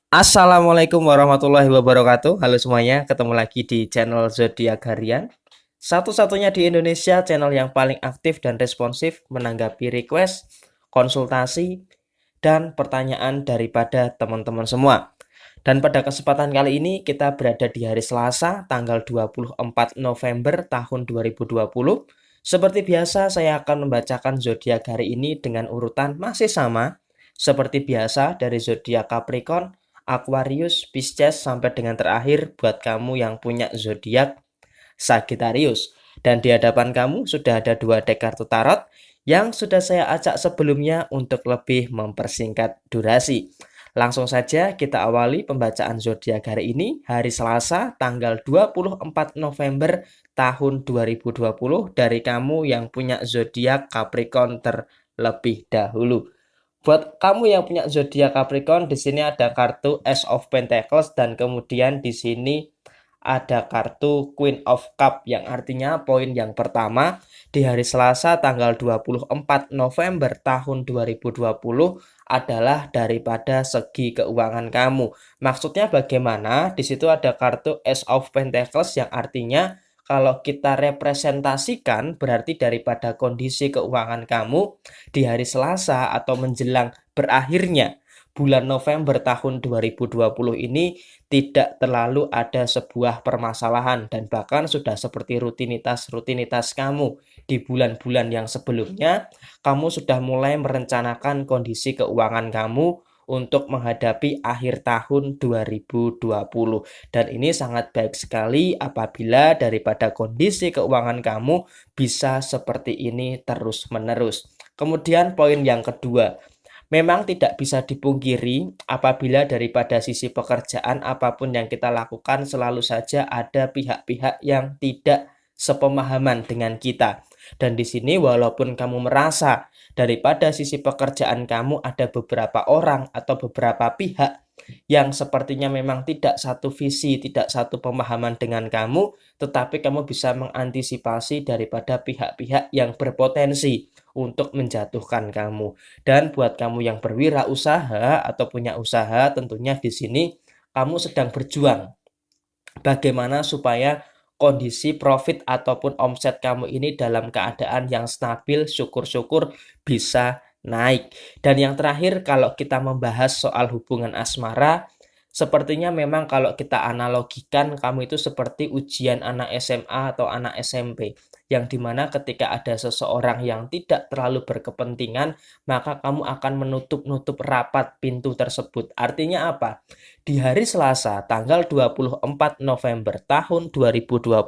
Assalamualaikum warahmatullahi wabarakatuh. Halo semuanya, ketemu lagi di channel Zodiak Harian. Satu-satunya di Indonesia channel yang paling aktif dan responsif menanggapi request, konsultasi, dan pertanyaan daripada teman-teman semua. Dan pada kesempatan kali ini kita berada di hari Selasa tanggal 24 November tahun 2020. Seperti biasa saya akan membacakan zodiak hari ini dengan urutan masih sama seperti biasa dari zodiak Capricorn, Aquarius, Pisces sampai dengan terakhir buat kamu yang punya zodiak Sagittarius. Dan di hadapan kamu sudah ada dua deck kartu tarot yang sudah saya acak sebelumnya untuk lebih mempersingkat durasi. Langsung saja kita awali pembacaan zodiak hari ini, hari Selasa tanggal 24 November tahun 2020 dari kamu yang punya zodiak Capricorn terlebih dahulu. Buat kamu yang punya zodiak Capricorn, di sini ada kartu Ace of Pentacles dan kemudian di sini ada kartu Queen of Cup yang artinya poin yang pertama di hari Selasa tanggal 24 November tahun 2020 adalah daripada segi keuangan kamu. Maksudnya bagaimana? Di situ ada kartu Ace of Pentacles yang artinya kalau kita representasikan berarti daripada kondisi keuangan kamu di hari Selasa atau menjelang berakhirnya bulan November tahun 2020 ini tidak terlalu ada sebuah permasalahan dan bahkan sudah seperti rutinitas-rutinitas kamu di bulan-bulan yang sebelumnya, kamu sudah mulai merencanakan kondisi keuangan kamu untuk menghadapi akhir tahun 2020. Dan ini sangat baik sekali apabila daripada kondisi keuangan kamu bisa seperti ini terus-menerus. Kemudian poin yang kedua, memang tidak bisa dipungkiri apabila daripada sisi pekerjaan apapun yang kita lakukan selalu saja ada pihak-pihak yang tidak sepemahaman dengan kita. Dan di sini walaupun kamu merasa daripada sisi pekerjaan kamu ada beberapa orang atau beberapa pihak yang sepertinya memang tidak satu visi, tidak satu pemahaman dengan kamu, tetapi kamu bisa mengantisipasi daripada pihak-pihak yang berpotensi untuk menjatuhkan kamu. Dan buat kamu yang berwirausaha atau punya usaha, tentunya di sini kamu sedang berjuang bagaimana supaya kondisi profit ataupun omset kamu ini dalam keadaan yang stabil, syukur-syukur bisa naik. Dan yang terakhir, kalau kita membahas soal hubungan asmara, sepertinya memang kalau kita analogikan kamu itu seperti ujian anak SMA atau anak SMP, yang dimana ketika ada seseorang yang tidak terlalu berkepentingan, maka kamu akan menutup-nutup rapat pintu tersebut. Artinya apa? Di hari Selasa, tanggal 24 November tahun 2020,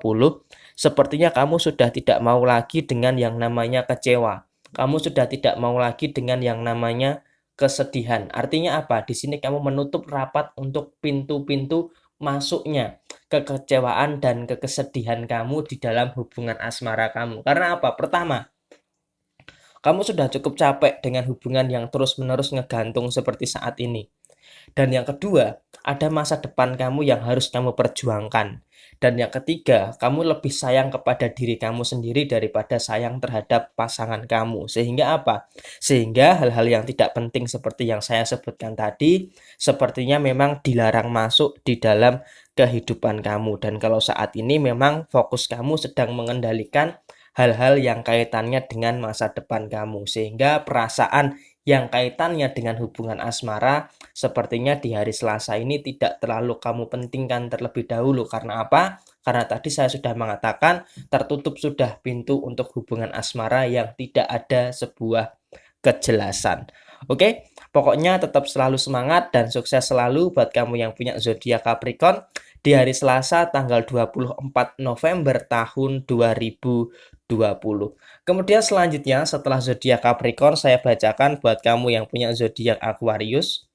sepertinya kamu sudah tidak mau lagi dengan yang namanya kecewa. Kamu sudah tidak mau lagi dengan yang namanya kesedihan. Artinya apa? Di sini kamu menutup rapat untuk pintu-pintu masuknya kekecewaan dan kesedihan kamu di dalam hubungan asmara kamu. Karena apa? Pertama, kamu sudah cukup capek dengan hubungan yang terus-menerus ngegantung seperti saat ini. Dan yang kedua, ada masa depan kamu yang harus kamu perjuangkan. Dan yang ketiga, kamu lebih sayang kepada diri kamu sendiri daripada sayang terhadap pasangan kamu. Sehingga apa? Sehingga hal-hal yang tidak penting seperti yang saya sebutkan tadi, sepertinya memang dilarang masuk di dalam kehidupan kamu. Dan kalau saat ini memang fokus kamu sedang mengendalikan hal-hal yang kaitannya dengan masa depan kamu. Sehingga perasaan yang kaitannya dengan hubungan asmara sepertinya di hari Selasa ini tidak terlalu kamu pentingkan terlebih dahulu. Karena apa? Karena tadi saya sudah mengatakan tertutup sudah pintu untuk hubungan asmara yang tidak ada sebuah kejelasan. Oke, pokoknya tetap selalu semangat dan sukses selalu buat kamu yang punya zodiak Capricorn di hari Selasa tanggal 24 November tahun 2020. Kemudian selanjutnya setelah zodiak Capricorn saya bacakan buat kamu yang punya zodiak Aquarius.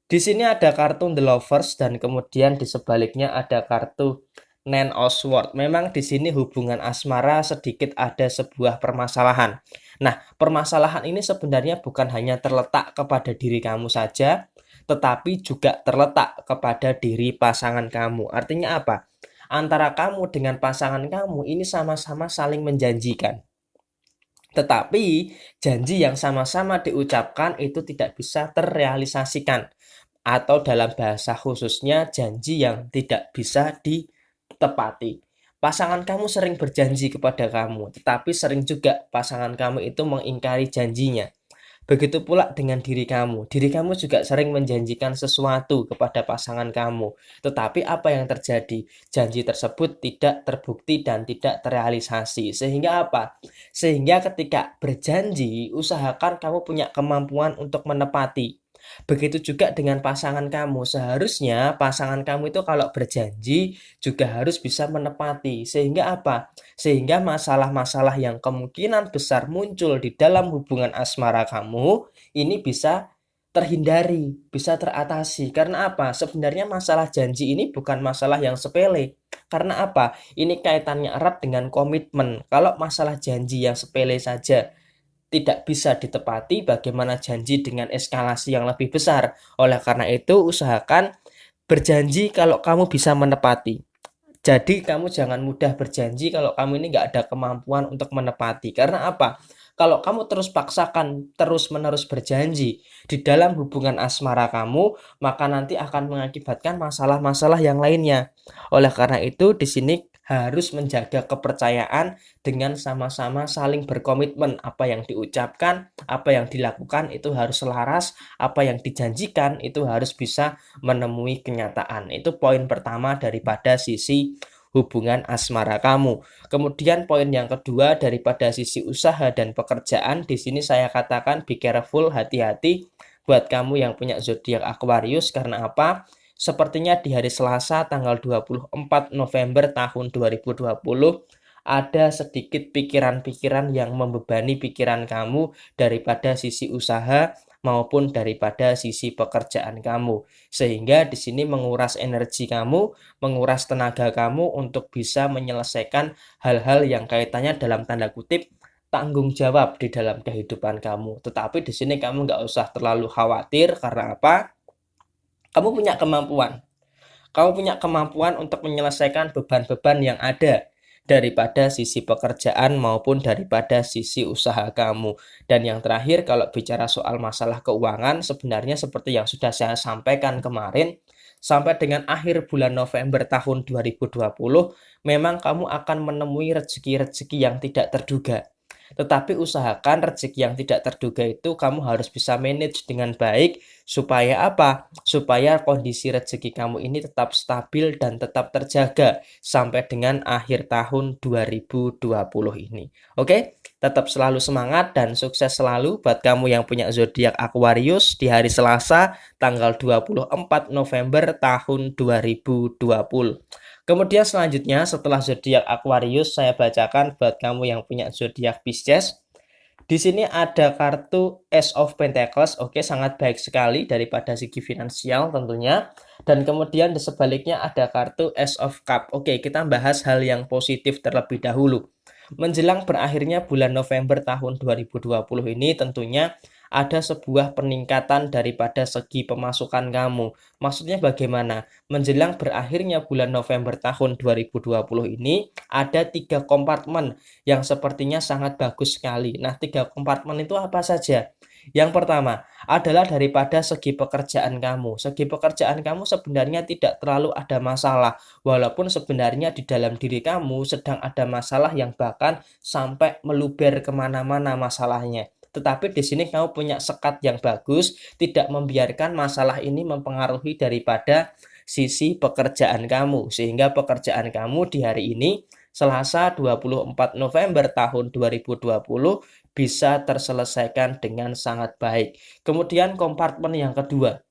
Di sini ada kartu The Lovers dan kemudian di sebaliknya ada kartu Nine of Swords. Memang di sini hubungan asmara sedikit ada sebuah permasalahan. Nah, permasalahan ini sebenarnya bukan hanya terletak kepada diri kamu saja, tetapi juga terletak kepada diri pasangan kamu. Artinya apa? Antara kamu dengan pasangan kamu ini sama-sama saling menjanjikan. Tetapi janji yang sama-sama diucapkan itu tidak bisa terrealisasikan. atau dalam bahasa khususnya janji yang tidak bisa ditepati. Pasangan kamu sering berjanji kepada kamu, tetapi sering juga pasangan kamu itu mengingkari janjinya. Begitu pula dengan diri kamu. Diri kamu juga sering menjanjikan sesuatu kepada pasangan kamu. Tetapi apa yang terjadi? Janji tersebut tidak terbukti dan tidak terrealisasi. Sehingga apa? Sehingga ketika berjanji, usahakan kamu punya kemampuan untuk menepati. Begitu juga dengan pasangan kamu. Seharusnya pasangan kamu itu kalau berjanji juga harus bisa menepati. Sehingga apa? Sehingga masalah-masalah yang kemungkinan besar muncul di dalam hubungan asmara kamu ini bisa terhindari, bisa teratasi. Karena apa? Sebenarnya masalah janji ini bukan masalah yang sepele. Karena apa? Ini kaitannya erat dengan komitmen. Kalau masalah janji yang sepele saja tidak bisa ditepati, bagaimana janji dengan eskalasi yang lebih besar? Oleh karena itu, usahakan berjanji kalau kamu bisa menepati. Jadi kamu jangan mudah berjanji kalau kamu ini nggak ada kemampuan untuk menepati. Karena apa? Kalau kamu terus paksakan terus-menerus berjanji di dalam hubungan asmara kamu, maka nanti akan mengakibatkan masalah-masalah yang lainnya. Oleh karena itu, di sini harus menjaga kepercayaan dengan sama-sama saling berkomitmen. Apa yang diucapkan, apa yang dilakukan itu harus selaras, apa yang dijanjikan itu harus bisa menemui kenyataan. Itu poin pertama daripada sisi hubungan asmara kamu. Kemudian poin yang kedua daripada sisi usaha dan pekerjaan, di sini saya katakan be careful, hati-hati buat kamu yang punya zodiak Aquarius. Karena apa? Sepertinya di hari Selasa tanggal 24 November tahun 2020 ada sedikit pikiran-pikiran yang membebani pikiran kamu daripada sisi usaha maupun daripada sisi pekerjaan kamu. Sehingga di sini menguras energi kamu, menguras tenaga kamu untuk bisa menyelesaikan hal-hal yang kaitannya dalam tanda kutip tanggung jawab di dalam kehidupan kamu. Tetapi di sini kamu nggak usah terlalu khawatir. Karena apa? Kamu punya kemampuan. Kamu punya kemampuan untuk menyelesaikan beban-beban yang ada daripada sisi pekerjaan maupun daripada sisi usaha kamu. Dan yang terakhir, kalau bicara soal masalah keuangan, sebenarnya seperti yang sudah saya sampaikan kemarin, sampai dengan akhir bulan November tahun 2020, memang kamu akan menemui rezeki-rezeki yang tidak terduga. Tetapi usahakan rezeki yang tidak terduga itu kamu harus bisa manage dengan baik. Supaya apa? Supaya kondisi rezeki kamu ini tetap stabil dan tetap terjaga sampai dengan akhir tahun 2020 ini. Oke? Tetap selalu semangat dan sukses selalu buat kamu yang punya zodiak Aquarius di hari Selasa tanggal 24 November tahun 2020. Kemudian selanjutnya setelah zodiak Aquarius, saya bacakan buat kamu yang punya zodiak Pisces. Di sini ada kartu Ace of Pentacles. Oke, sangat baik sekali daripada segi finansial tentunya. Dan kemudian di sebaliknya ada kartu Ace of Cup. Oke, kita bahas hal yang positif terlebih dahulu. Menjelang berakhirnya bulan November tahun 2020 ini tentunya ada sebuah peningkatan daripada segi pemasukan kamu. Maksudnya bagaimana? Menjelang berakhirnya bulan November tahun 2020 ini ada 3 kompartemen yang sepertinya sangat bagus sekali. Nah, 3 kompartemen itu apa saja? Yang pertama adalah daripada segi pekerjaan kamu. Segi pekerjaan kamu sebenarnya tidak terlalu ada masalah. Walaupun sebenarnya di dalam diri kamu sedang ada masalah yang bahkan sampai meluber kemana-mana masalahnya. Tetapi di sini kamu punya sekat yang bagus, tidak membiarkan masalah ini mempengaruhi daripada sisi pekerjaan kamu. Sehingga pekerjaan kamu di hari ini, Selasa 24 November tahun 2020, bisa terselesaikan dengan sangat baik. Kemudian kompartemen yang kedua.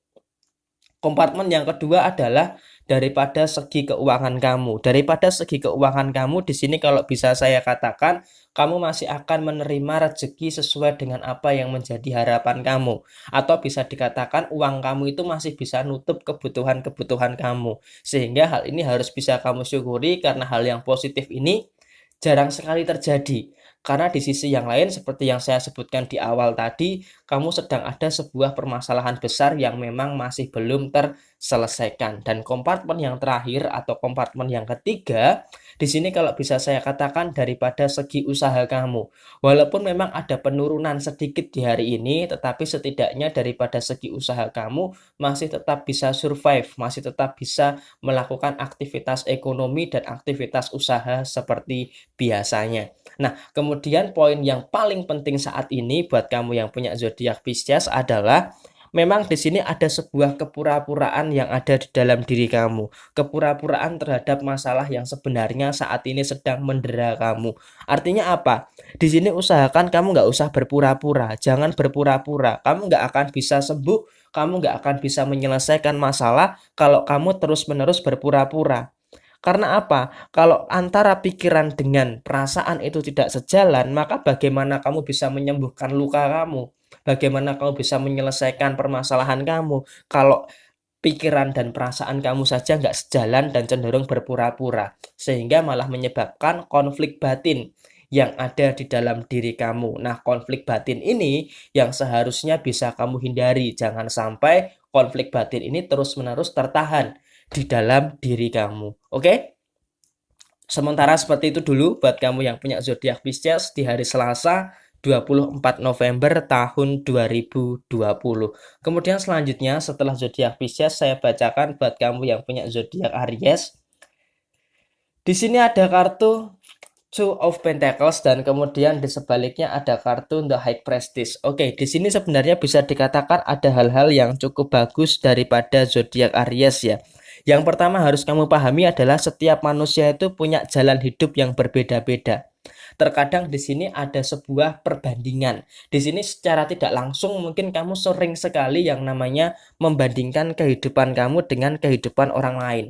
Kompartemen yang kedua adalah daripada segi keuangan kamu. Daripada segi keuangan kamu di sini kalau bisa saya katakan kamu masih akan menerima rezeki sesuai dengan apa yang menjadi harapan kamu. Atau bisa dikatakan uang kamu itu masih bisa nutup kebutuhan-kebutuhan kamu. Sehingga hal ini harus bisa kamu syukuri karena hal yang positif ini jarang sekali terjadi. Karena di sisi yang lain seperti yang saya sebutkan di awal tadi, kamu sedang ada sebuah permasalahan besar yang memang masih belum terselesaikan. Dan kompartemen yang terakhir atau kompartemen yang ketiga, di sini kalau bisa saya katakan daripada segi usaha kamu. Walaupun memang ada penurunan sedikit di hari ini, tetapi setidaknya daripada segi usaha kamu masih tetap bisa survive, masih tetap bisa melakukan aktivitas ekonomi dan aktivitas usaha seperti biasanya. Nah, kemudian poin yang paling penting saat ini buat kamu yang punya zodiak Pisces adalah memang di sini ada sebuah kepura-puraan yang ada di dalam diri kamu. Kepura-puraan terhadap masalah yang sebenarnya saat ini sedang mendera kamu. Artinya apa? Di sini usahakan kamu nggak usah berpura-pura. Jangan berpura-pura. Kamu nggak akan bisa sembuh. Kamu nggak akan bisa menyelesaikan masalah kalau kamu terus-menerus berpura-pura. Karena apa? Kalau antara pikiran dengan perasaan itu tidak sejalan, maka bagaimana kamu bisa menyembuhkan luka kamu? Bagaimana kamu bisa menyelesaikan permasalahan kamu? Kalau pikiran dan perasaan kamu saja nggak sejalan dan cenderung berpura-pura. Sehingga malah menyebabkan konflik batin yang ada di dalam diri kamu. Nah, konflik batin ini yang seharusnya bisa kamu hindari. Jangan sampai konflik batin ini terus-menerus tertahan di dalam diri kamu. Oke? Sementara seperti itu dulu buat kamu yang punya zodiak Pisces di hari Selasa 24 November tahun 2020. Kemudian selanjutnya setelah zodiak Pisces saya bacakan buat kamu yang punya zodiak Aries. Di sini ada kartu Two of Pentacles dan kemudian di sebaliknya ada kartu The High Priestess. Oke, di sini sebenarnya bisa dikatakan ada hal-hal yang cukup bagus daripada zodiak Aries ya. Yang pertama harus kamu pahami adalah setiap manusia itu punya jalan hidup yang berbeda-beda. Terkadang di sini ada sebuah perbandingan. Di sini secara tidak langsung mungkin kamu sering sekali yang namanya membandingkan kehidupan kamu dengan kehidupan orang lain.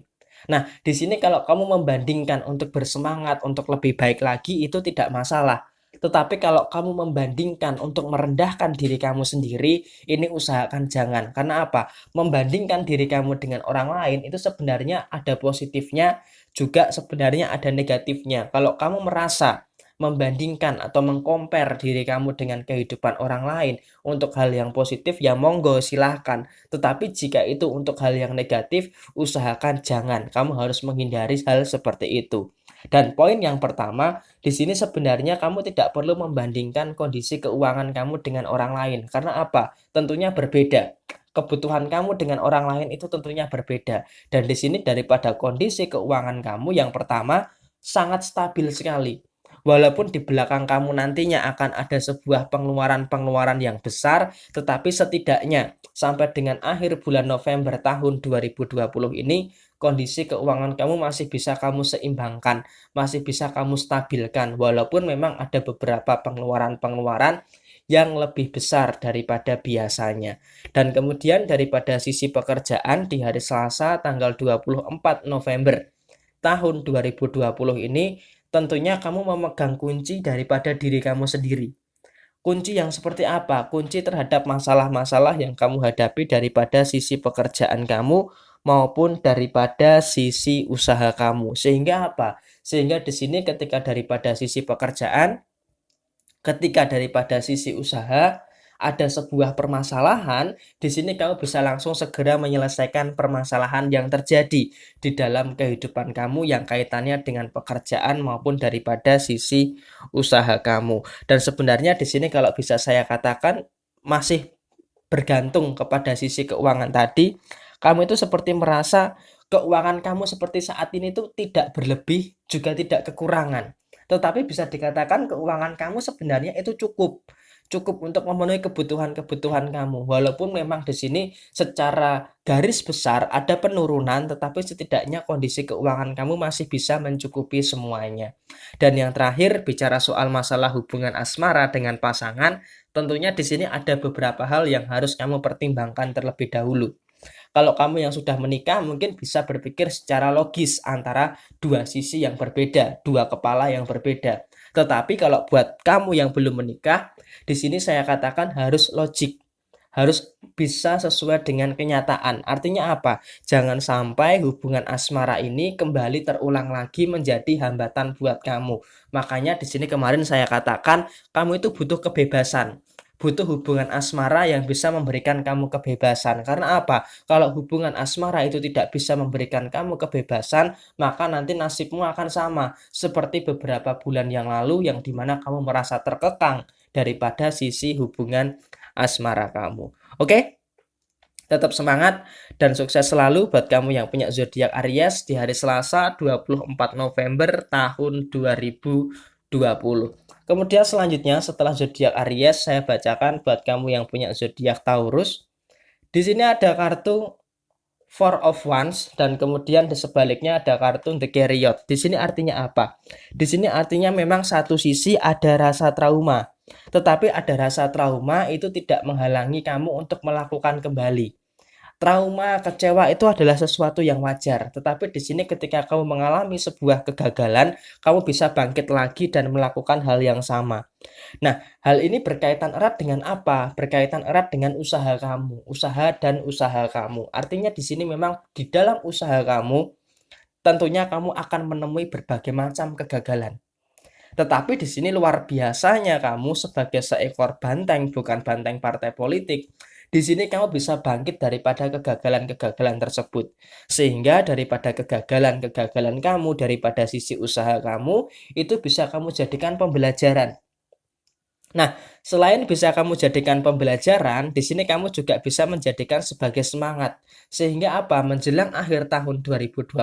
Nah, di sini kalau kamu membandingkan untuk bersemangat, untuk lebih baik lagi, itu tidak masalah. Tetapi kalau kamu membandingkan untuk merendahkan diri kamu sendiri, ini usahakan jangan. Karena apa? Membandingkan diri kamu dengan orang lain itu sebenarnya ada positifnya, juga sebenarnya ada negatifnya. Kalau kamu merasa membandingkan atau mengcompare diri kamu dengan kehidupan orang lain untuk hal yang positif, ya monggo silahkan. Tetapi jika itu untuk hal yang negatif, usahakan jangan. Kamu harus menghindari hal seperti itu. Dan poin yang pertama, di sini sebenarnya kamu tidak perlu membandingkan kondisi keuangan kamu dengan orang lain. Karena apa? Tentunya berbeda. Kebutuhan kamu dengan orang lain itu tentunya berbeda. Dan di sini daripada kondisi keuangan kamu yang pertama sangat stabil sekali. Walaupun di belakang kamu nantinya akan ada sebuah pengeluaran-pengeluaran yang besar, tetapi setidaknya sampai dengan akhir bulan November tahun 2020 ini, kondisi keuangan kamu masih bisa kamu seimbangkan, masih bisa kamu stabilkan, walaupun memang ada beberapa pengeluaran-pengeluaran yang lebih besar daripada biasanya. Dan kemudian daripada sisi pekerjaan di hari Selasa tanggal 24 November tahun 2020 ini, tentunya kamu memegang kunci daripada diri kamu sendiri. Kunci yang seperti apa? Kunci terhadap masalah-masalah yang kamu hadapi daripada sisi pekerjaan kamu maupun daripada sisi usaha kamu. Sehingga apa? Sehingga di sini ketika daripada sisi pekerjaan, ketika daripada sisi usaha, ada sebuah permasalahan, di sini kamu bisa langsung segera menyelesaikan permasalahan yang terjadi di dalam kehidupan kamu yang kaitannya dengan pekerjaan maupun daripada sisi usaha kamu. Dan sebenarnya di sini kalau bisa saya katakan masih bergantung kepada sisi keuangan tadi. Kamu itu seperti merasa keuangan kamu seperti saat ini tuh tidak berlebih juga tidak kekurangan. Tetapi bisa dikatakan keuangan kamu sebenarnya itu cukup untuk memenuhi kebutuhan-kebutuhan kamu. Walaupun memang di sini secara garis besar ada penurunan, tetapi setidaknya kondisi keuangan kamu masih bisa mencukupi semuanya. Dan yang terakhir, bicara soal masalah hubungan asmara dengan pasangan, tentunya di sini ada beberapa hal yang harus kamu pertimbangkan terlebih dahulu. Kalau kamu yang sudah menikah mungkin bisa berpikir secara logis antara dua sisi yang berbeda, dua kepala yang berbeda. Tetapi kalau buat kamu yang belum menikah, di sini saya katakan harus logik. harus bisa sesuai dengan kenyataan. Artinya apa? Jangan sampai hubungan asmara ini kembali terulang lagi menjadi hambatan buat kamu. Makanya di sini kemarin saya katakan kamu itu butuh kebebasan. Butuh hubungan asmara yang bisa memberikan kamu kebebasan. Karena apa? Kalau hubungan asmara itu tidak bisa memberikan kamu kebebasan, maka nanti nasibmu akan sama seperti beberapa bulan yang lalu yang dimana kamu merasa terkekang daripada sisi hubungan asmara kamu. Oke? Tetap semangat dan sukses selalu buat kamu yang punya zodiak Aries di hari Selasa 24 November tahun 2020. Kemudian selanjutnya setelah zodiak Aries saya bacakan buat kamu yang punya zodiak Taurus. Di sini ada kartu Four of Wands dan kemudian di sebaliknya ada kartu The Chariot. Di sini artinya apa? Di sini artinya memang satu sisi ada rasa trauma. Tetapi ada rasa trauma itu tidak menghalangi kamu untuk melakukan kembali. Trauma, kecewa itu adalah sesuatu yang wajar. Tetapi di sini ketika kamu mengalami sebuah kegagalan, kamu bisa bangkit lagi dan melakukan hal yang sama. Nah, hal ini berkaitan erat dengan apa? Berkaitan erat dengan usaha kamu, usaha dan usaha kamu. Artinya di sini memang di dalam usaha kamu, tentunya kamu akan menemui berbagai macam kegagalan. Tetapi di sini luar biasanya kamu sebagai seekor banteng, bukan banteng partai politik. Di sini kamu bisa bangkit daripada kegagalan-kegagalan tersebut. Sehingga daripada kegagalan-kegagalan kamu, daripada sisi usaha kamu, itu bisa kamu jadikan pembelajaran. Nah, selain bisa kamu jadikan pembelajaran, di sini kamu juga bisa menjadikan sebagai semangat. Sehingga apa? Menjelang akhir tahun 2020,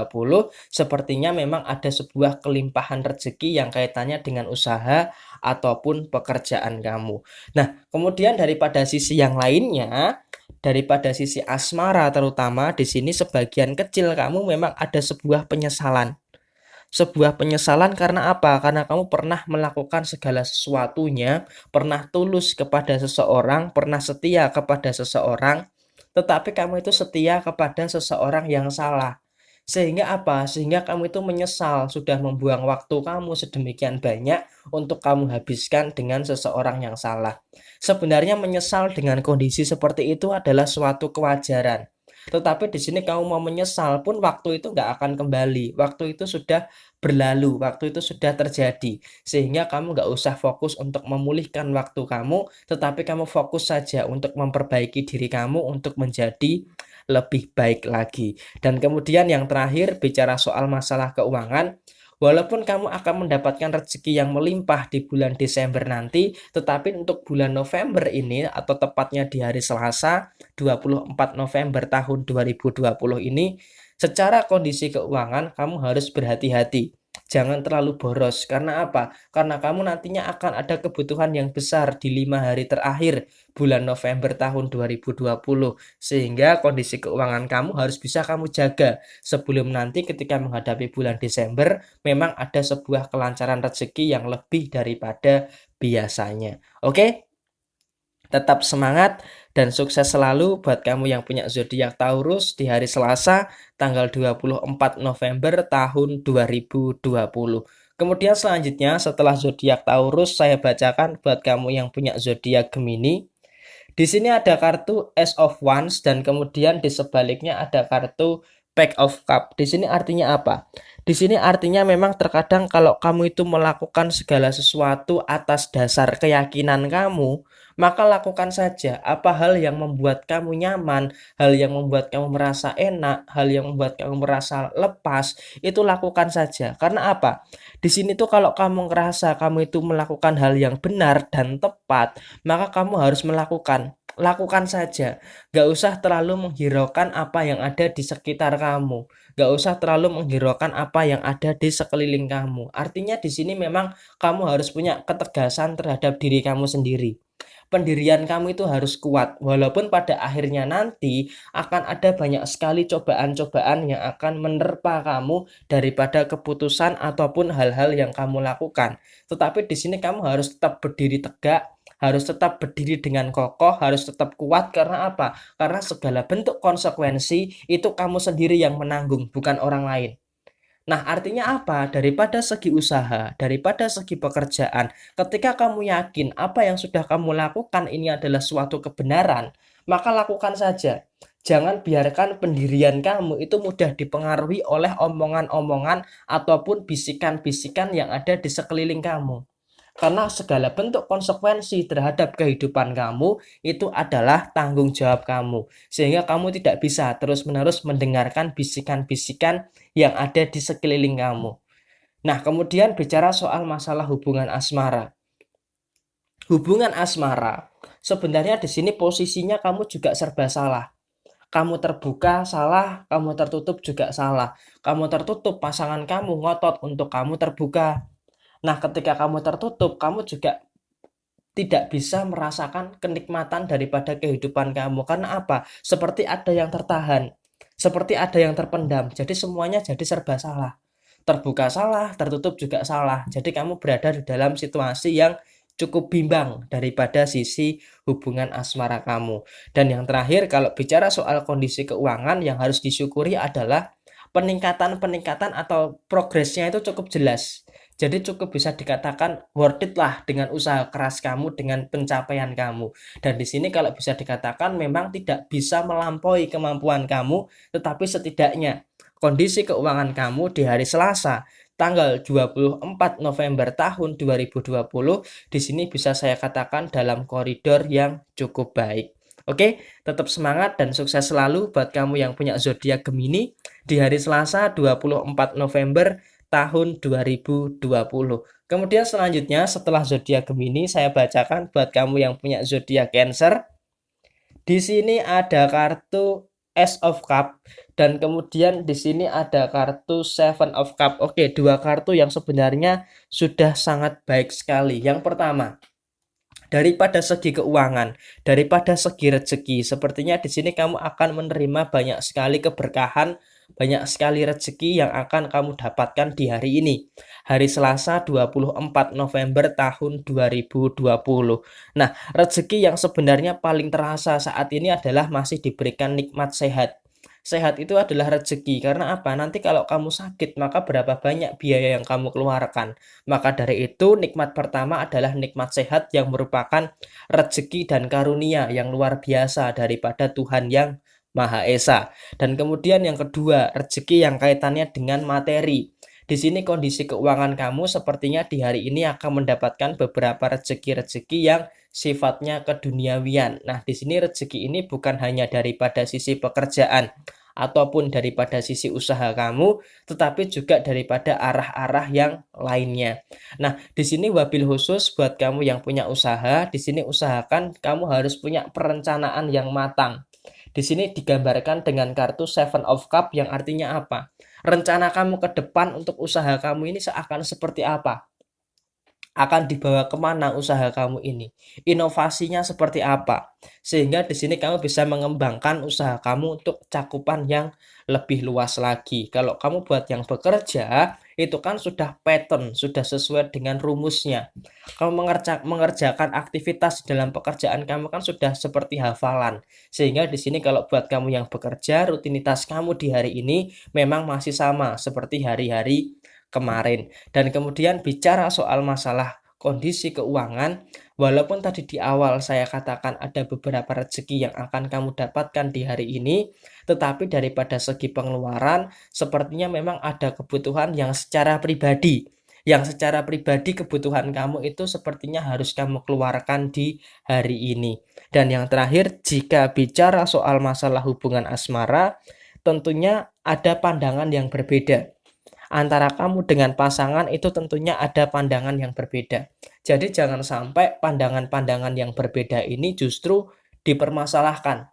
sepertinya memang ada sebuah kelimpahan rezeki yang kaitannya dengan usaha ataupun pekerjaan kamu. Nah, kemudian daripada sisi yang lainnya, daripada sisi asmara terutama, di sini sebagian kecil kamu memang ada sebuah penyesalan. Sebuah penyesalan karena apa? Karena kamu pernah melakukan segala sesuatunya, pernah tulus kepada seseorang, pernah setia kepada seseorang, tetapi kamu itu setia kepada seseorang yang salah. Sehingga apa? Sehingga kamu itu menyesal sudah membuang waktu kamu sedemikian banyak untuk kamu habiskan dengan seseorang yang salah. Sebenarnya menyesal dengan kondisi seperti itu adalah suatu kewajaran. Tetapi di sini kamu mau menyesal pun waktu itu nggak akan kembali. Waktu itu sudah berlalu, waktu itu sudah terjadi. Sehingga kamu nggak usah fokus untuk memulihkan waktu kamu, tetapi kamu fokus saja untuk memperbaiki diri kamu untuk menjadi lebih baik lagi. Dan kemudian yang terakhir bicara soal masalah keuangan, walaupun kamu akan mendapatkan rezeki yang melimpah di bulan Desember nanti, tetapi untuk bulan November ini atau tepatnya di hari Selasa 24 November tahun 2020 ini, secara kondisi keuangan kamu harus berhati-hati. Jangan terlalu boros. Karena apa? Karena kamu nantinya akan ada kebutuhan yang besar di 5 hari terakhir bulan November tahun 2020. Sehingga kondisi keuangan kamu harus bisa kamu jaga. Sebelum nanti ketika menghadapi bulan Desember, memang ada sebuah kelancaran rezeki yang lebih daripada biasanya. Oke? Tetap semangat dan sukses selalu buat kamu yang punya zodiak Taurus di hari Selasa tanggal 24 November tahun 2020. Kemudian selanjutnya setelah zodiak Taurus saya bacakan buat kamu yang punya zodiak Gemini. Di sini ada kartu Ace of Wands dan kemudian di sebaliknya ada kartu Pack of Cup. Di sini artinya apa? Di sini artinya memang terkadang kalau kamu itu melakukan segala sesuatu atas dasar keyakinan kamu, maka lakukan saja. Apa hal yang membuat kamu nyaman, hal yang membuat kamu merasa enak, hal yang membuat kamu merasa lepas, itu lakukan saja. Karena apa? Di sini tuh kalau kamu ngerasa kamu itu melakukan hal yang benar dan tepat, maka kamu harus melakukan. Lakukan saja. Gak usah terlalu menghiraukan apa yang ada di sekitar kamu. Gak usah terlalu menghiraukan apa yang ada di sekeliling kamu. Artinya di sini memang kamu harus punya ketegasan terhadap diri kamu sendiri. Pendirian kamu itu harus kuat, walaupun pada akhirnya nanti akan ada banyak sekali cobaan-cobaan yang akan menerpa kamu daripada keputusan ataupun hal-hal yang kamu lakukan. Tetapi di sini kamu harus tetap berdiri tegak, harus tetap berdiri dengan kokoh, harus tetap kuat. Karena apa? Karena segala bentuk konsekuensi itu kamu sendiri yang menanggung, bukan orang lain. Nah, artinya apa? Daripada segi usaha, daripada segi pekerjaan, ketika kamu yakin apa yang sudah kamu lakukan ini adalah suatu kebenaran, maka lakukan saja. Jangan biarkan pendirian kamu itu mudah dipengaruhi oleh omongan-omongan ataupun bisikan-bisikan yang ada di sekeliling kamu. Karena segala bentuk konsekuensi terhadap kehidupan kamu itu adalah tanggung jawab kamu. Sehingga kamu tidak bisa terus-menerus mendengarkan bisikan-bisikan yang ada di sekeliling kamu. Nah, kemudian bicara soal masalah hubungan asmara. Hubungan asmara, sebenarnya di sini posisinya kamu juga serba salah. Kamu terbuka salah, kamu tertutup juga salah. Kamu tertutup, pasangan kamu ngotot untuk kamu terbuka. Nah, ketika kamu tertutup, kamu juga tidak bisa merasakan kenikmatan daripada kehidupan kamu. Karena apa? Seperti ada yang tertahan, seperti ada yang terpendam. Jadi semuanya jadi serba salah. Terbuka salah, tertutup juga salah. Jadi kamu berada di dalam situasi yang cukup bimbang daripada sisi hubungan asmara kamu. Dan yang terakhir, kalau bicara soal kondisi keuangan, yang harus disyukuri adalah peningkatan-peningkatan atau progresnya itu cukup jelas. Jadi cukup bisa dikatakan worth it lah dengan usaha keras kamu, dengan pencapaian kamu. Dan di sini kalau bisa dikatakan memang tidak bisa melampaui kemampuan kamu, tetapi setidaknya kondisi keuangan kamu di hari Selasa tanggal 24 November tahun 2020 di sini bisa saya katakan dalam koridor yang cukup baik. Oke, tetap semangat dan sukses selalu buat kamu yang punya zodiak Gemini di hari Selasa 24 November tahun 2020. Kemudian selanjutnya setelah zodiak Gemini saya bacakan buat kamu yang punya zodiak Cancer. Di sini ada kartu Ace of Cup dan kemudian di sini ada kartu Seven of Cup. Oke, dua kartu yang sebenarnya sudah sangat baik sekali. Yang pertama, daripada segi keuangan, daripada segi rezeki, sepertinya di sini kamu akan menerima banyak sekali keberkahan, banyak sekali rezeki yang akan kamu dapatkan di hari ini. Hari Selasa 24 November tahun 2020. Nah, rezeki yang sebenarnya paling terasa saat ini adalah masih diberikan nikmat sehat. Sehat itu adalah rezeki. Karena apa? Nanti kalau kamu sakit, maka berapa banyak biaya yang kamu keluarkan. Maka dari itu, nikmat pertama adalah nikmat sehat yang merupakan rezeki dan karunia yang luar biasa daripada Tuhan yang Maha Esa. Dan kemudian yang kedua, rezeki yang kaitannya dengan materi. Di sini kondisi keuangan kamu sepertinya di hari ini akan mendapatkan beberapa rezeki-rezeki yang sifatnya keduniawian. Nah, di sini rezeki ini bukan hanya daripada sisi pekerjaan ataupun daripada sisi usaha kamu, tetapi juga daripada arah-arah yang lainnya. Nah, di sini wabil khusus buat kamu yang punya usaha, di sini usahakan kamu harus punya perencanaan yang matang. Di sini digambarkan dengan kartu Seven of Cup yang artinya apa? Rencana kamu ke depan untuk usaha kamu ini seakan seperti apa? Akan dibawa kemana usaha kamu ini? Inovasinya seperti apa? Sehingga di sini kamu bisa mengembangkan usaha kamu untuk cakupan yang lebih luas lagi. Kalau kamu buat yang bekerja, itu kan sudah pattern, sudah sesuai dengan rumusnya. Kamu mengerjakan aktivitas dalam pekerjaan kamu kan sudah seperti hafalan. Sehingga di sini kalau buat kamu yang bekerja, rutinitas kamu di hari ini memang masih sama seperti hari-hari kemarin. Dan kemudian bicara soal masalah kondisi keuangan, walaupun tadi di awal saya katakan ada beberapa rezeki yang akan kamu dapatkan di hari ini, tetapi daripada segi pengeluaran, sepertinya memang ada kebutuhan yang secara pribadi. Yang secara pribadi kebutuhan kamu itu sepertinya harus kamu keluarkan di hari ini. Dan yang terakhir, jika bicara soal masalah hubungan asmara, tentunya ada pandangan yang berbeda. Antara kamu dengan pasangan itu tentunya ada pandangan yang berbeda. Jadi jangan sampai pandangan-pandangan yang berbeda ini justru dipermasalahkan.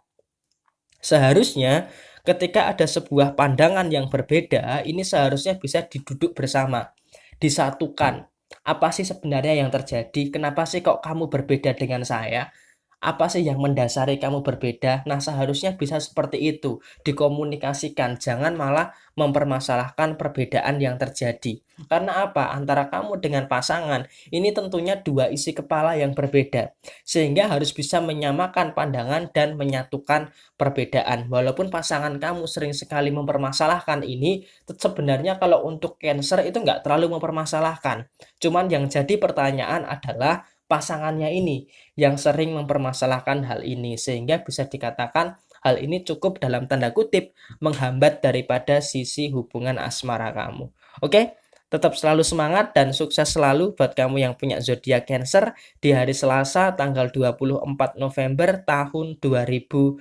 Seharusnya ketika ada sebuah pandangan yang berbeda, ini seharusnya bisa diduduk bersama, disatukan. Apa sih sebenarnya yang terjadi? Kenapa sih kok kamu berbeda dengan saya? Apa sih yang mendasari kamu berbeda? Nah, seharusnya bisa seperti itu, dikomunikasikan. Jangan malah mempermasalahkan perbedaan yang terjadi. Karena apa? Antara kamu dengan pasangan, ini tentunya dua isi kepala yang berbeda. Sehingga harus bisa menyamakan pandangan dan menyatukan perbedaan. Walaupun pasangan kamu sering sekali mempermasalahkan ini, sebenarnya kalau untuk Cancer itu nggak terlalu mempermasalahkan. Cuman yang jadi pertanyaan adalah pasangannya ini yang sering mempermasalahkan hal ini, sehingga bisa dikatakan hal ini cukup dalam tanda kutip menghambat daripada sisi hubungan asmara kamu. Oke, tetap selalu semangat dan sukses selalu buat kamu yang punya zodiak Cancer di hari Selasa tanggal 24 November tahun 2020.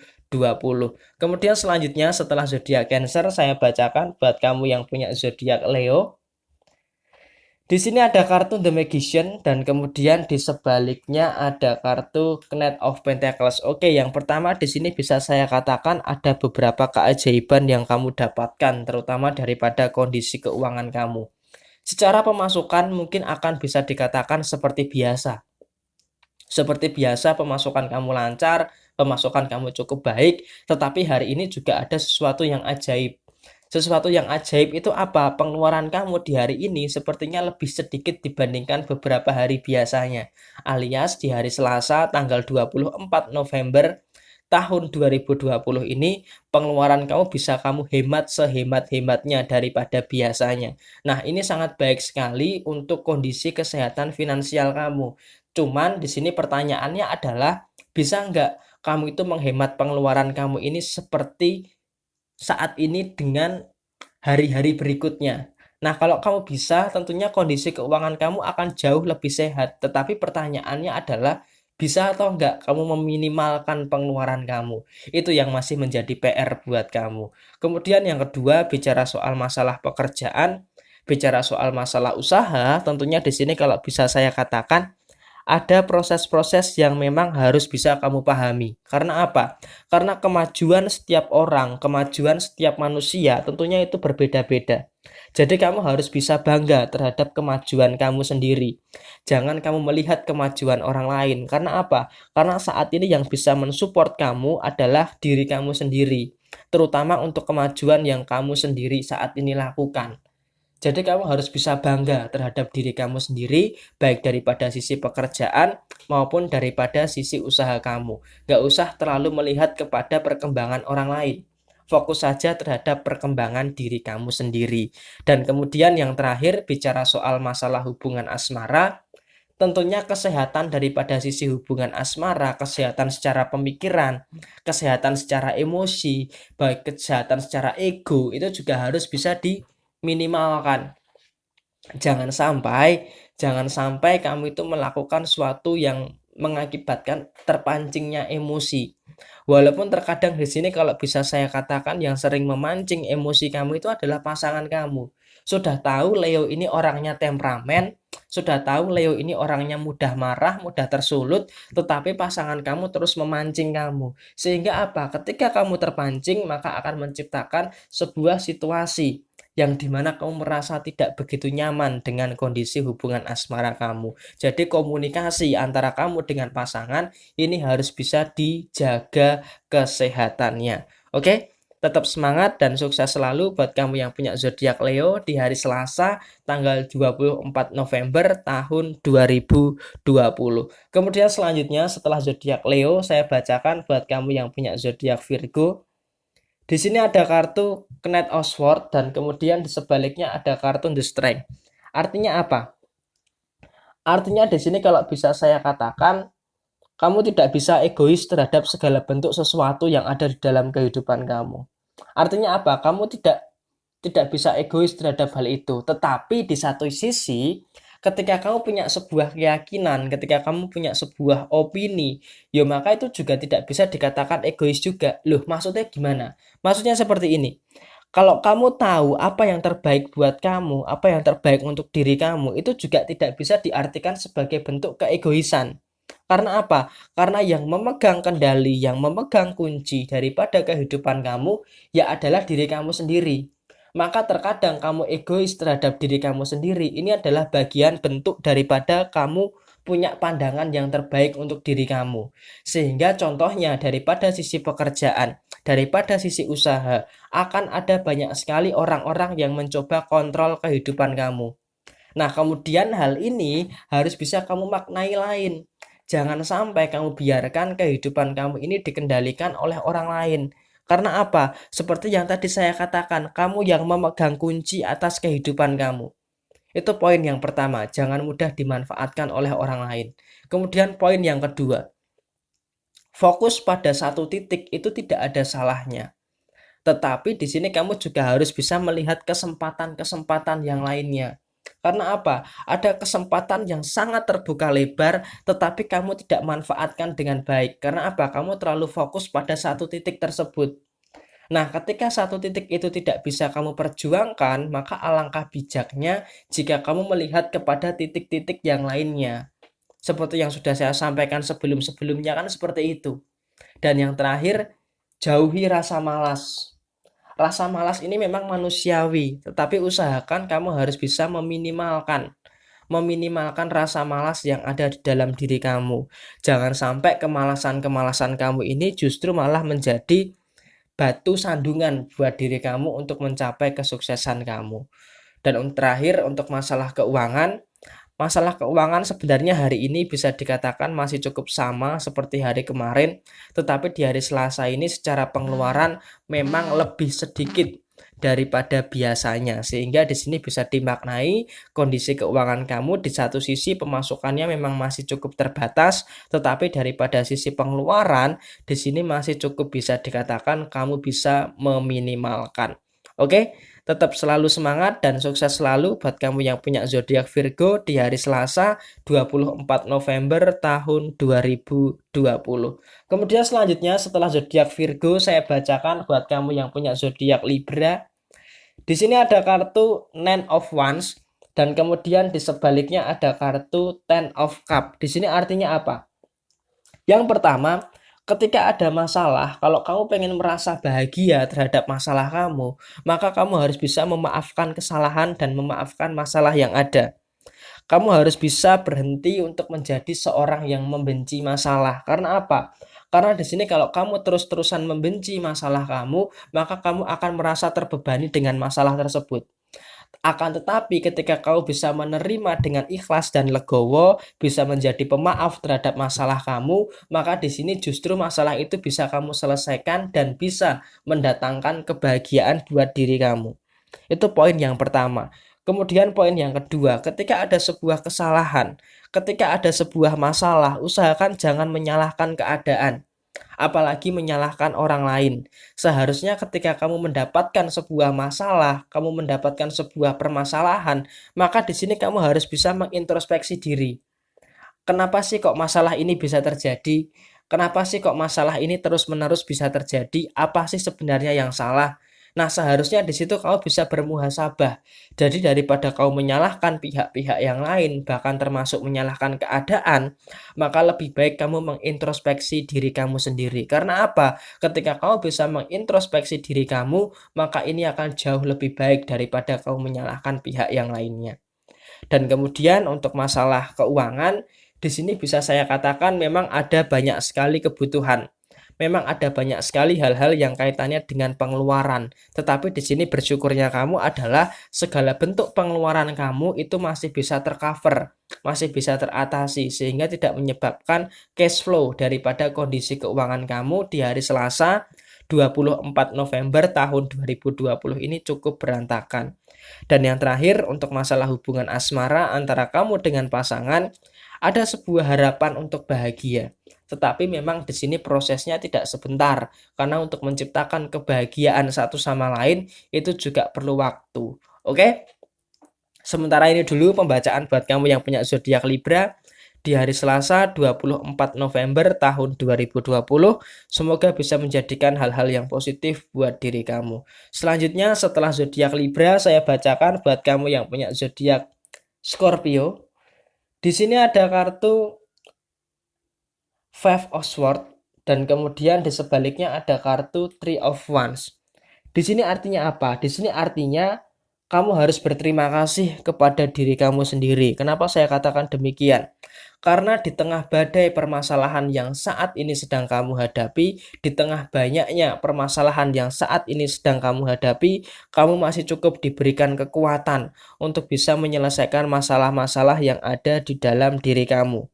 Kemudian selanjutnya setelah zodiak Cancer saya bacakan buat kamu yang punya zodiak Leo. Di sini ada kartu The Magician dan kemudian di sebaliknya ada kartu Knight of Pentacles. Oke, yang pertama di sini bisa saya katakan ada beberapa keajaiban yang kamu dapatkan, terutama daripada kondisi keuangan kamu. Secara pemasukan mungkin akan bisa dikatakan seperti biasa. Seperti biasa pemasukan kamu lancar, pemasukan kamu cukup baik, tetapi hari ini juga ada sesuatu yang ajaib. Sesuatu yang ajaib itu apa? Pengeluaran kamu di hari ini sepertinya lebih sedikit dibandingkan beberapa hari biasanya. Alias di hari Selasa tanggal 24 November tahun 2020 ini pengeluaran kamu bisa kamu hemat sehemat-hematnya daripada biasanya. Nah, ini sangat baik sekali untuk kondisi kesehatan finansial kamu. Cuman di sini pertanyaannya adalah bisa nggak kamu itu menghemat pengeluaran kamu ini seperti saat ini dengan hari-hari berikutnya. Nah, kalau kamu bisa, tentunya kondisi keuangan kamu akan jauh lebih sehat. Tetapi pertanyaannya adalah, bisa atau enggak kamu meminimalkan pengeluaran kamu? Itu yang masih menjadi PR buat kamu. Kemudian yang kedua, bicara soal masalah pekerjaan, bicara soal masalah usaha, tentunya di sini kalau bisa saya katakan, ada proses-proses yang memang harus bisa kamu pahami. Karena apa? Karena kemajuan setiap orang, kemajuan setiap manusia tentunya itu berbeda-beda. Jadi kamu harus bisa bangga terhadap kemajuan kamu sendiri. Jangan kamu melihat kemajuan orang lain. Karena apa? Karena saat ini yang bisa mensupport kamu adalah diri kamu sendiri. Terutama untuk kemajuan yang kamu sendiri saat ini lakukan. Jadi kamu harus bisa bangga terhadap diri kamu sendiri, baik daripada sisi pekerjaan maupun daripada sisi usaha kamu. Gak usah terlalu melihat kepada perkembangan orang lain. Fokus saja terhadap perkembangan diri kamu sendiri. Dan kemudian yang terakhir, bicara soal masalah hubungan asmara, tentunya kesehatan daripada sisi hubungan asmara, kesehatan secara pemikiran, kesehatan secara emosi, baik kesehatan secara ego, itu juga harus bisa diminimalkan. Jangan sampai kamu itu melakukan sesuatu yang mengakibatkan terpancingnya emosi. Walaupun terkadang di sini kalau bisa saya katakan yang sering memancing emosi kamu itu adalah pasangan kamu. Sudah tahu Leo ini orangnya temperamen, sudah tahu Leo ini orangnya mudah marah, mudah tersulut, tetapi pasangan kamu terus memancing kamu. Sehingga apa? Ketika kamu terpancing, maka akan menciptakan sebuah situasi yang dimana kamu merasa tidak begitu nyaman dengan kondisi hubungan asmara kamu. Jadi komunikasi antara kamu dengan pasangan ini harus bisa dijaga kesehatannya. Oke? Tetap semangat dan sukses selalu buat kamu yang punya zodiak Leo di hari Selasa tanggal 24 November tahun 2020. Kemudian selanjutnya setelah zodiak Leo saya bacakan buat kamu yang punya zodiak Virgo. Di sini ada kartu Knight of Swords dan kemudian di sebaliknya ada kartu The Strength. Artinya apa? Artinya di sini kalau bisa saya katakan, kamu tidak bisa egois terhadap segala bentuk sesuatu yang ada di dalam kehidupan kamu. Artinya apa? Kamu tidak bisa egois terhadap hal itu. Tetapi di satu sisi, ketika kamu punya sebuah keyakinan, ketika kamu punya sebuah opini, ya maka itu juga tidak bisa dikatakan egois juga. Loh, maksudnya gimana? Maksudnya seperti ini. Kalau kamu tahu apa yang terbaik buat kamu, apa yang terbaik untuk diri kamu, itu juga tidak bisa diartikan sebagai bentuk keegoisan. Karena apa? Karena yang memegang kendali, yang memegang kunci daripada kehidupan kamu, ya adalah diri kamu sendiri. Maka terkadang kamu egois terhadap diri kamu sendiri. Ini adalah bagian bentuk daripada kamu punya pandangan yang terbaik untuk diri kamu. Sehingga contohnya daripada sisi pekerjaan, daripada sisi usaha, akan ada banyak sekali orang-orang yang mencoba kontrol kehidupan kamu. Nah, kemudian hal ini harus bisa kamu maknai lain. Jangan sampai kamu biarkan kehidupan kamu ini dikendalikan oleh orang lain. Karena apa? Seperti yang tadi saya katakan, kamu yang memegang kunci atas kehidupan kamu. Itu poin yang pertama, jangan mudah dimanfaatkan oleh orang lain. Kemudian poin yang kedua, fokus pada satu titik itu tidak ada salahnya. Tetapi di sini kamu juga harus bisa melihat kesempatan-kesempatan yang lainnya. Karena apa? Ada kesempatan yang sangat terbuka lebar, tetapi kamu tidak manfaatkan dengan baik. Karena apa? Kamu terlalu fokus pada satu titik tersebut. Nah, ketika satu titik itu tidak bisa kamu perjuangkan, maka alangkah bijaknya jika kamu melihat kepada titik-titik yang lainnya. Seperti yang sudah saya sampaikan sebelum-sebelumnya kan seperti itu. Dan yang terakhir, jauhi rasa malas. Rasa malas ini memang manusiawi, tetapi usahakan kamu harus bisa meminimalkan rasa malas yang ada di dalam diri kamu. Jangan sampai kemalasan-kemalasan kamu ini justru malah menjadi batu sandungan buat diri kamu untuk mencapai kesuksesan kamu. Dan terakhir untuk masalah keuangan sebenarnya hari ini bisa dikatakan masih cukup sama seperti hari kemarin, tetapi di hari Selasa ini secara pengeluaran memang lebih sedikit daripada biasanya, sehingga di sini bisa dimaknai kondisi keuangan kamu di satu sisi pemasukannya memang masih cukup terbatas, tetapi daripada sisi pengeluaran di sini masih cukup bisa dikatakan kamu bisa meminimalkan. Oke, tetap selalu semangat dan sukses selalu buat kamu yang punya zodiak Virgo di hari Selasa 24 November tahun 2020. Kemudian selanjutnya setelah zodiak Virgo saya bacakan buat kamu yang punya zodiak Libra. Di sini ada kartu Nine of Wands dan kemudian di sebaliknya ada kartu Ten of Cup. Di sini artinya apa? Yang pertama, ketika ada masalah, kalau kamu pengen merasa bahagia terhadap masalah kamu, maka kamu harus bisa memaafkan kesalahan dan memaafkan masalah yang ada. Kamu harus bisa berhenti untuk menjadi seorang yang membenci masalah. Karena apa? Karena di sini kalau kamu terus-terusan membenci masalah kamu, maka kamu akan merasa terbebani dengan masalah tersebut. Akan tetapi ketika kau bisa menerima dengan ikhlas dan legowo, bisa menjadi pemaaf terhadap masalah kamu, maka di sini justru masalah itu bisa kamu selesaikan dan bisa mendatangkan kebahagiaan buat diri kamu. Itu poin yang pertama. Kemudian poin yang kedua, ketika ada sebuah kesalahan, ketika ada sebuah masalah, usahakan jangan menyalahkan keadaan, apalagi menyalahkan orang lain. Seharusnya ketika kamu mendapatkan sebuah masalah, kamu mendapatkan sebuah permasalahan, maka di sini kamu harus bisa mengintrospeksi diri. Kenapa sih kok masalah ini bisa terjadi? Kenapa sih kok masalah ini terus-menerus bisa terjadi? Apa sih sebenarnya yang salah? Nah, seharusnya di situ kau bisa bermuhasabah. Jadi daripada kau menyalahkan pihak-pihak yang lain, bahkan termasuk menyalahkan keadaan, maka lebih baik kamu mengintrospeksi diri kamu sendiri. Karena apa? Ketika kau bisa mengintrospeksi diri kamu, maka ini akan jauh lebih baik daripada kau menyalahkan pihak yang lainnya. Dan kemudian untuk masalah keuangan, di sini bisa saya katakan memang ada banyak sekali kebutuhan. Memang ada banyak sekali hal-hal yang kaitannya dengan pengeluaran. Tetapi di sini bersyukurnya kamu adalah segala bentuk pengeluaran kamu itu masih bisa tercover, masih bisa teratasi sehingga tidak menyebabkan cash flow daripada kondisi keuangan kamu di hari Selasa 24 November tahun 2020 ini cukup berantakan. Dan yang terakhir untuk masalah hubungan asmara antara kamu dengan pasangan, ada sebuah harapan untuk bahagia. Tetapi memang di sini prosesnya tidak sebentar, karena untuk menciptakan kebahagiaan satu sama lain itu juga perlu waktu. Oke? Sementara ini dulu pembacaan buat kamu yang punya zodiak Libra di hari Selasa 24 November tahun 2020. Semoga bisa menjadikan hal-hal yang positif buat diri kamu. Selanjutnya setelah zodiak Libra saya bacakan buat kamu yang punya zodiak Scorpio. Di sini ada kartu Five of Swords dan kemudian di sebaliknya ada kartu Three of Wands. Di sini artinya apa? Di sini artinya kamu harus berterima kasih kepada diri kamu sendiri. Kenapa saya katakan demikian? Karena di tengah badai permasalahan yang saat ini sedang kamu hadapi, di tengah banyaknya permasalahan yang saat ini sedang kamu hadapi, kamu masih cukup diberikan kekuatan untuk bisa menyelesaikan masalah-masalah yang ada di dalam diri kamu.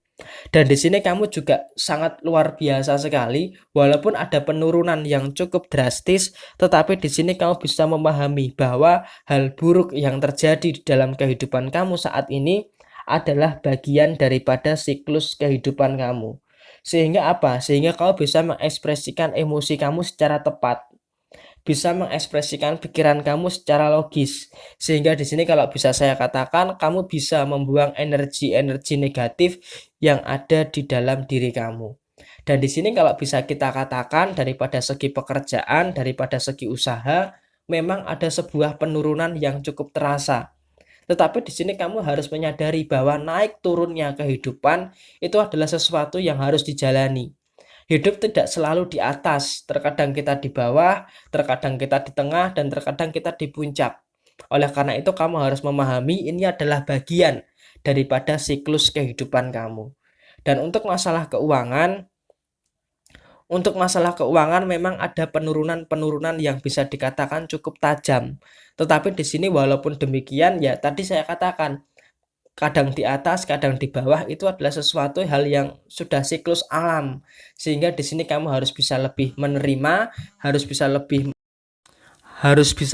Dan di sini kamu juga sangat luar biasa sekali, walaupun ada penurunan yang cukup drastis, tetapi di sini kamu bisa memahami bahwa hal buruk yang terjadi di dalam kehidupan kamu saat ini adalah bagian daripada siklus kehidupan kamu. Sehingga apa? Sehingga kamu bisa mengekspresikan emosi kamu secara tepat, bisa mengekspresikan pikiran kamu secara logis. Sehingga di sini kalau bisa saya katakan, kamu bisa membuang energi-energi negatif yang ada di dalam diri kamu. Dan di sini kalau bisa kita katakan daripada segi pekerjaan, daripada segi usaha, memang ada sebuah penurunan yang cukup terasa. Tetapi di sini kamu harus menyadari bahwa naik turunnya kehidupan itu adalah sesuatu yang harus dijalani. Hidup tidak selalu di atas, terkadang kita di bawah, terkadang kita di tengah, dan terkadang kita di puncak. Oleh karena itu kamu harus memahami ini adalah bagian daripada siklus kehidupan kamu. Dan untuk masalah keuangan memang ada penurunan-penurunan yang bisa dikatakan cukup tajam. Tetapi di sini walaupun demikian ya tadi saya katakan kadang di atas, kadang di bawah itu adalah sesuatu hal yang sudah siklus alam. Sehingga di sini kamu harus bisa lebih menerima, harus bisa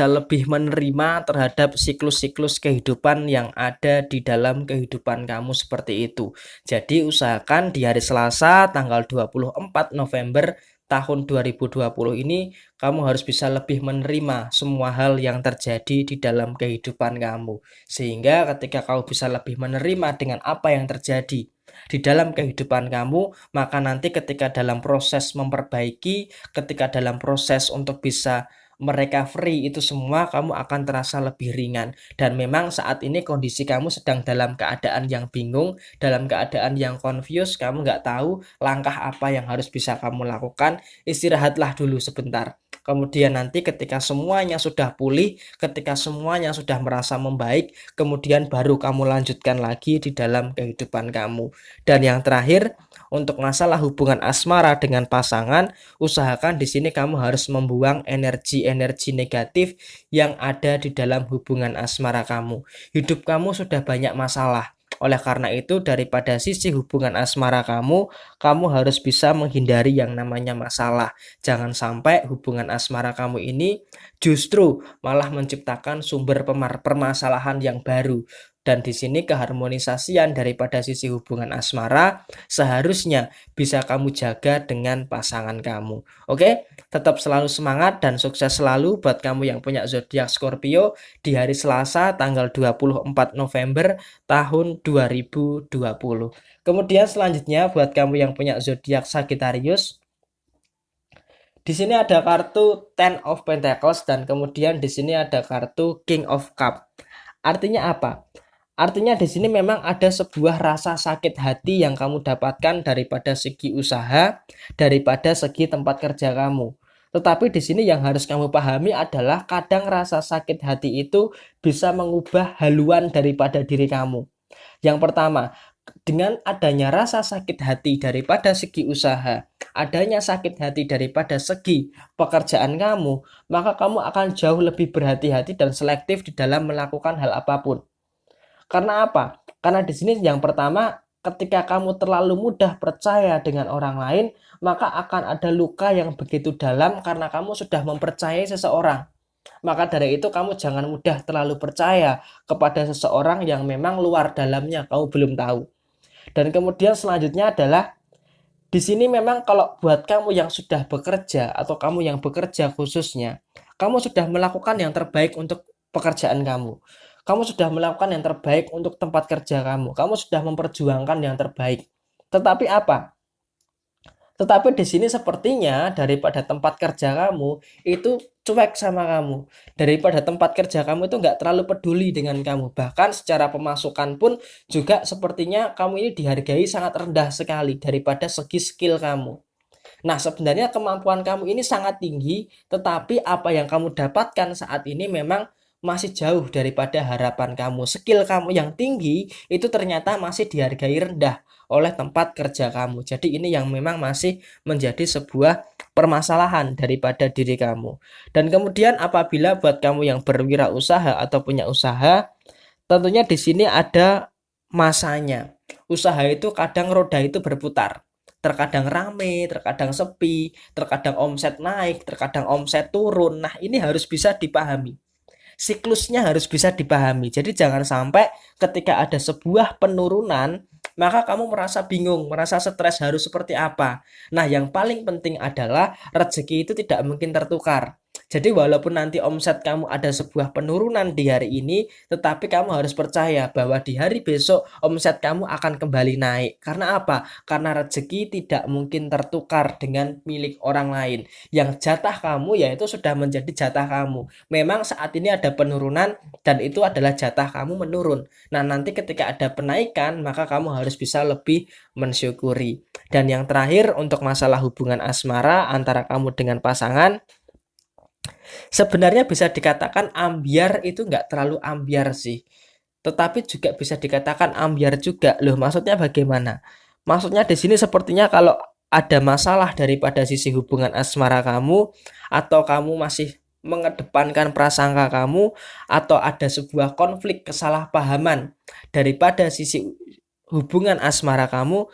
lebih menerima terhadap siklus-siklus kehidupan yang ada di dalam kehidupan kamu seperti itu. Jadi usahakan di hari Selasa tanggal 24 November tahun 2020 ini kamu harus bisa lebih menerima semua hal yang terjadi di dalam kehidupan kamu. Sehingga ketika kamu bisa lebih menerima dengan apa yang terjadi di dalam kehidupan kamu, maka nanti ketika dalam proses memperbaiki, ketika dalam proses untuk bisa merecovery itu semua kamu akan terasa lebih ringan. Dan memang saat ini kondisi kamu sedang dalam keadaan yang bingung, dalam keadaan yang confused, kamu nggak tahu langkah apa yang harus bisa kamu lakukan. Istirahatlah dulu sebentar. Kemudian nanti ketika semuanya sudah pulih, ketika semuanya sudah merasa membaik, kemudian baru kamu lanjutkan lagi di dalam kehidupan kamu. Dan yang terakhir, untuk masalah hubungan asmara dengan pasangan, usahakan di sini kamu harus membuang energi-energi negatif yang ada di dalam hubungan asmara kamu. Hidup kamu sudah banyak masalah. Oleh karena itu, daripada sisi hubungan asmara kamu harus bisa menghindari yang namanya masalah. Jangan sampai hubungan asmara kamu ini justru malah menciptakan sumber permasalahan yang baru. Dan di sini keharmonisasian daripada sisi hubungan asmara seharusnya bisa kamu jaga dengan pasangan kamu. Oke, tetap selalu semangat dan sukses selalu buat kamu yang punya zodiak Scorpio di hari Selasa tanggal 24 November tahun 2020. Kemudian selanjutnya buat kamu yang punya zodiak Sagittarius, di sini ada kartu Ten of Pentacles dan kemudian di sini ada kartu King of Cup. Artinya apa? Artinya di sini memang ada sebuah rasa sakit hati yang kamu dapatkan daripada segi usaha, daripada segi tempat kerja kamu. Tetapi di sini yang harus kamu pahami adalah kadang rasa sakit hati itu bisa mengubah haluan daripada diri kamu. Yang pertama, dengan adanya rasa sakit hati daripada segi usaha, adanya sakit hati daripada segi pekerjaan kamu, maka kamu akan jauh lebih berhati-hati dan selektif di dalam melakukan hal apapun. Karena apa? Karena di sini yang pertama, ketika kamu terlalu mudah percaya dengan orang lain, maka akan ada luka yang begitu dalam karena kamu sudah mempercayai seseorang. Maka dari itu kamu jangan mudah terlalu percaya kepada seseorang yang memang luar dalamnya kamu belum tahu. Dan kemudian selanjutnya adalah di sini memang kalau buat kamu yang sudah bekerja atau kamu yang bekerja khususnya, kamu sudah melakukan yang terbaik untuk pekerjaan kamu. Kamu sudah melakukan yang terbaik untuk tempat kerja kamu. Kamu sudah memperjuangkan yang terbaik. Tetapi apa? Tetapi di sini sepertinya daripada tempat kerja kamu itu cuek sama kamu. Daripada tempat kerja kamu itu nggak terlalu peduli dengan kamu. Bahkan secara pemasukan pun juga sepertinya kamu ini dihargai sangat rendah sekali daripada segi skill kamu. Nah, sebenarnya kemampuan kamu ini sangat tinggi, tetapi apa yang kamu dapatkan saat ini memang masih jauh daripada harapan kamu. Skill kamu yang tinggi itu ternyata masih dihargai rendah oleh tempat kerja kamu. Jadi ini yang memang masih menjadi sebuah permasalahan daripada diri kamu. Dan kemudian apabila buat kamu yang berwirausaha atau punya usaha, tentunya di sini ada masanya. Usaha itu kadang roda itu berputar. Terkadang rame, terkadang sepi, terkadang omset naik, terkadang omset turun. Nah, ini harus bisa dipahami. Siklusnya harus bisa dipahami. Jadi jangan sampai ketika ada sebuah penurunan, maka kamu merasa bingung, merasa stres harus seperti apa. Nah, yang paling penting adalah rezeki itu tidak mungkin tertukar. Jadi walaupun nanti omset kamu ada sebuah penurunan di hari ini, tetapi kamu harus percaya bahwa di hari besok omset kamu akan kembali naik. Karena apa? Karena rezeki tidak mungkin tertukar dengan milik orang lain. Yang jatah kamu yaitu sudah menjadi jatah kamu. Memang saat ini ada penurunan dan itu adalah jatah kamu menurun. Nah, nanti ketika ada penaikan, maka kamu harus bisa lebih mensyukuri. Dan yang terakhir untuk masalah hubungan asmara antara kamu dengan pasangan, sebenarnya bisa dikatakan ambiar itu nggak terlalu ambiar sih. Tetapi juga bisa dikatakan ambiar juga. Loh, maksudnya bagaimana? Maksudnya di sini sepertinya kalau ada masalah daripada sisi hubungan asmara kamu, atau kamu masih mengedepankan prasangka kamu, atau ada sebuah konflik kesalahpahaman daripada sisi hubungan asmara kamu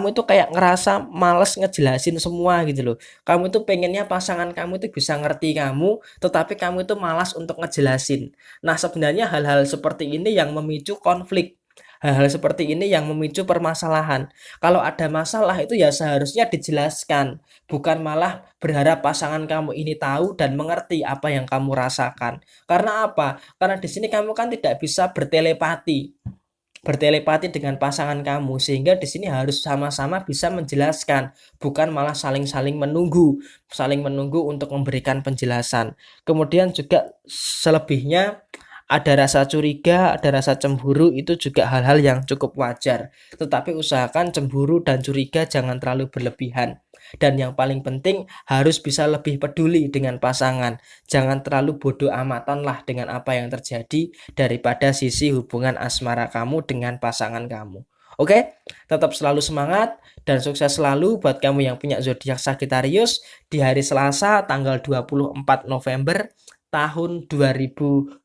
itu kayak ngerasa males ngejelasin semua gitu loh. Kamu itu pengennya pasangan kamu itu bisa ngerti kamu, tetapi kamu itu malas untuk ngejelasin. Nah, sebenarnya hal-hal seperti ini yang memicu konflik. Hal-hal seperti ini yang memicu permasalahan. Kalau ada masalah itu ya seharusnya dijelaskan, bukan malah berharap pasangan kamu ini tahu dan mengerti apa yang kamu rasakan. Karena apa? Karena di sini kamu kan tidak bisa bertelepati dengan pasangan kamu, sehingga di sini harus sama-sama bisa menjelaskan, bukan malah saling menunggu untuk memberikan penjelasan. Kemudian juga selebihnya ada rasa curiga, ada rasa cemburu, itu juga hal-hal yang cukup wajar. Tetapi usahakan cemburu dan curiga jangan terlalu berlebihan. Dan yang paling penting harus bisa lebih peduli dengan pasangan. Jangan terlalu bodoh amatan lah dengan apa yang terjadi daripada sisi hubungan asmara kamu dengan pasangan kamu. Oke, tetap selalu semangat dan sukses selalu buat kamu yang punya zodiak Sagittarius di hari Selasa tanggal 24 November tahun 2020.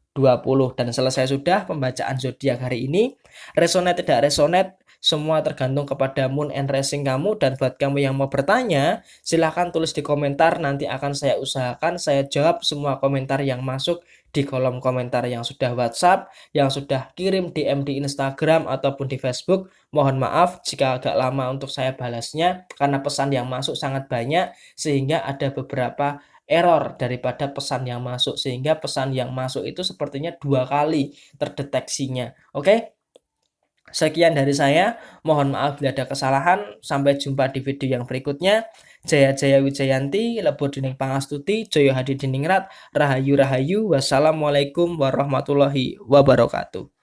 Dan selesai sudah pembacaan zodiak hari ini. Resonate tidak resonate semua tergantung kepada moon and rising kamu. Dan buat kamu yang mau bertanya, silahkan tulis di komentar. Nanti akan saya usahakan saya jawab semua komentar yang masuk di kolom komentar yang sudah WhatsApp, yang sudah kirim DM di Instagram ataupun di Facebook. Mohon maaf jika agak lama untuk saya balasnya, karena pesan yang masuk sangat banyak, sehingga ada beberapa error daripada pesan yang masuk. Sehingga pesan yang masuk itu sepertinya 2 kali terdeteksinya. Oke? Sekian dari saya, mohon maaf bila ada kesalahan. Sampai jumpa di video yang berikutnya. Jaya Jaya Wijayanti, Lebur Dining Pangastuti, Joyo Hadi Diningrat, Rahayu Rahayu, wassalamualaikum warahmatullahi wabarakatuh.